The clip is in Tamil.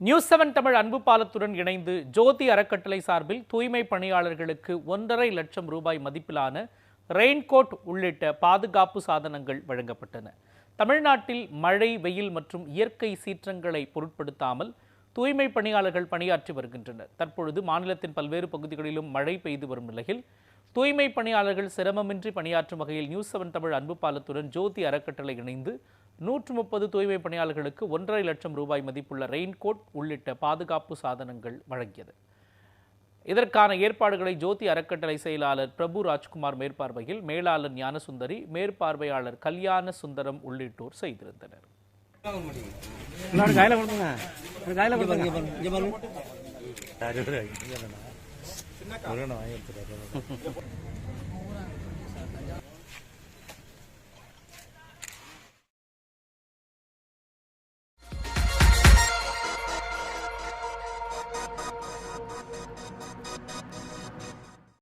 நியூஸ் 7 தமிழ் அன்பு பாலத்துடன் இணைந்து ஜோதி அறக்கட்டளை சார்பில் தூய்மை பணியாளர்களுக்கு 1.5 லட்சம் ரூபாய் மதிப்பிலான ரெயின்கோட் உள்ளிட்ட பாதுகாப்பு சாதனங்கள் வழங்கப்பட்டன. தமிழ்நாட்டில் மழை, வெயில் மற்றும் இயற்கை சீற்றங்களை பொருட்படுத்தாமல் தூய்மை பணியாளர்கள் பணியாற்றி வருகின்றனர். தற்பொழுது மாநிலத்தின் பல்வேறு பகுதிகளிலும் மழை பெய்து வரும் நிலையில் தூய்மை பணியாளர்கள் சிரமமின்றி பணியாற்றும் வகையில் நியூஸ் 7 தமிழ் அன்பு பாலத்துடன் ஜோதி அறக்கட்டளை இணைந்து 130 தூய்மை பணியாளர்களுக்கு 1.5 லட்சம் ரூபாய் மதிப்புள்ள ரெயின்கோட் உள்ளிட்ட பாதுகாப்பு சாதனங்கள் வழங்கியது. இதற்கான ஏற்பாடுகளை ஜோதி அறக்கட்டளை செயலாளர் பிரபு ராஜ்குமார் மேற்பார்வையில் மேலாளர் ஞானசுந்தரி, மேற்பார்வையாளர் கல்யாண சுந்தரம் உள்ளிட்டோர் செய்திருந்தனர்.